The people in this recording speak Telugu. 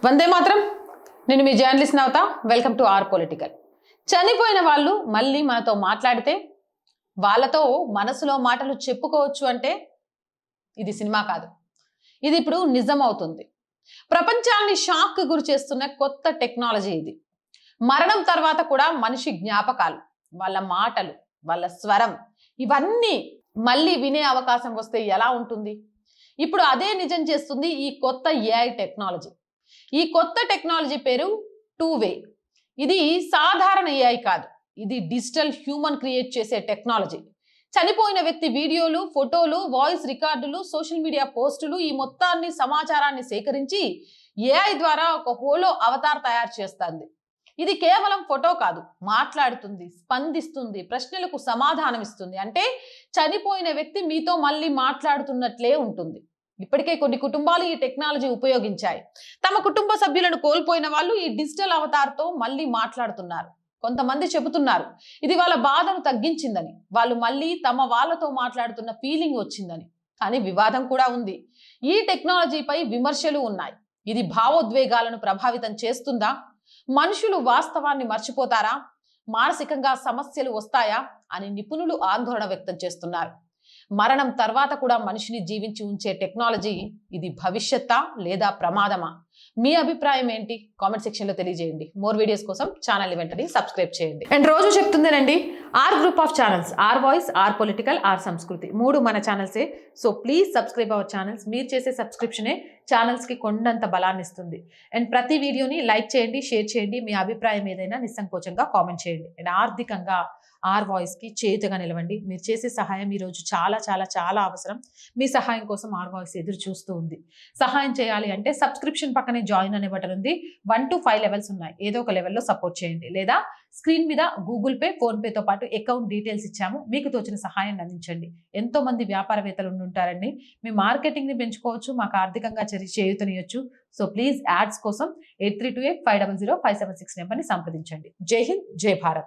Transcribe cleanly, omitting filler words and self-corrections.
వందే మాత్రం. నేను మీ journalist Navatha. Welcome to our political. చనిపోయిన వాళ్ళు మళ్ళీ మనతో మాట్లాడితే వాళ్ళతో మనసులో మాటలు చెప్పుకోవచ్చు అంటే ఇది సినిమా కాదు, ఇది ఇప్పుడు నిజం అవుతుంది. ప్రపంచాన్ని షాక్ గురి చేస్తున్న కొత్త టెక్నాలజీ ఇది. మరణం తర్వాత కూడా మనిషి జ్ఞాపకాలు, వాళ్ళ మాటలు, వాళ్ళ స్వరం ఇవన్నీ మళ్ళీ వినే అవకాశం వస్తే ఎలా ఉంటుంది? ఇప్పుడు అదే నిజం చేస్తుంది ఈ కొత్త ఏఐ టెక్నాలజీ. ఈ కొత్త టెక్నాలజీ పేరు టూ-వే. ఇది సాధారణ ఏఐ కాదు, ఇది డిజిటల్ హ్యూమన్ క్రియేట్ చేసే టెక్నాలజీ. చనిపోయిన వ్యక్తి వీడియోలు, ఫోటోలు, వాయిస్ రికార్డులు, సోషల్ మీడియా పోస్టులు ఈ మొత్తాన్ని సమాచారాన్ని సేకరించి ఏఐ ద్వారా ఒక హోలో అవతార్ తయారు చేస్తుంది. ఇది కేవలం ఫోటో కాదు, మాట్లాడుతుంది, స్పందిస్తుంది, ప్రశ్నలకు సమాధానం ఇస్తుంది. అంటే చనిపోయిన వ్యక్తి మీతో మళ్ళీ మాట్లాడుతున్నట్లే ఉంటుంది. ఇప్పటికే కొన్ని కుటుంబాలు ఈ టెక్నాలజీ ఉపయోగించాయి. తమ కుటుంబ సభ్యులను కోల్పోయిన వాళ్ళు ఈ డిజిటల్ అవతార్తో మళ్ళీ మాట్లాడుతున్నారు. కొంతమంది చెబుతున్నారు ఇది వాళ్ళ బాధను తగ్గించిందని, వాళ్ళు మళ్ళీ తమ వాళ్ళతో మాట్లాడుతున్న ఫీలింగ్ వచ్చిందని. కానీ వివాదం కూడా ఉంది. ఈ టెక్నాలజీపై విమర్శలు ఉన్నాయి. ఇది భావోద్వేగాలను ప్రభావితం చేస్తుందా? మనుషులు వాస్తవాన్ని మర్చిపోతారా? మానసికంగా సమస్యలు వస్తాయా అని నిపుణులు ఆందోళన వ్యక్తం చేస్తున్నారు. మరణం తర్వాత కూడా మనిషిని జీవించి ఉంచే టెక్నాలజీ ఇది భవిష్యత్తా లేదా ప్రమాదమా? మీ అభిప్రాయం ఏంటి? కామెంట్ సెక్షన్ లో తెలియజేయండి. మోర్ వీడియోస్ కోసం ఛానల్ వెంటనే సబ్స్క్రైబ్ చేయండి. అండ్ రోజు చెప్తుందేనండి, our group of channels, our voice, our political, our Sanskriti, 3 మన ఛానల్సే. So please subscribe our channels. మీరు చేసే సబ్స్క్రిప్షనే ఛానల్స్కి కొండంత బలాన్ని ఇస్తుంది. అండ్ ప్రతి వీడియోని లైక్ చేయండి, షేర్ చేయండి. మీ అభిప్రాయం ఏదైనా నిస్సంకోచంగా కామెంట్ చేయండి. అండ్ ఆర్థికంగా ఆర్ వాయిస్కి చేతుగా నిలవండి. మీరు చేసే సహాయం ఈరోజు చాలా చాలా చాలా అవసరం. మీ సహాయం కోసం ఆర్ వాయిస్ ఎదురు చూస్తూ ఉంది. సహాయం చేయాలి అంటే సబ్స్క్రిప్షన్ పక్కనే జాయిన్ అనే బటన్ ఉంది. 1 to 5 లెవెల్స్ ఉన్నాయి. ఏదో ఒక లెవెల్లో సపోర్ట్ చేయండి. లేదా స్క్రీన్ మీద గూగుల్ పే, ఫోన్ పేతో పాటు అకౌంట్ డీటెయిల్స్ ఇచ్చాము. మీకు తోచిన సహాయాన్ని అందించండి. ఎంతో మంది వ్యాపారవేత్తలు ఉంటారండి. మీ మార్కెటింగ్ని పెంచుకోవచ్చు, మాకు ఆర్థికంగా చేయూతనియొచ్చు. సో ప్లీజ్ యాడ్స్ కోసం 8328500576 నెంబర్ని సంప్రదించండి. జై హింద్, జై భారత్.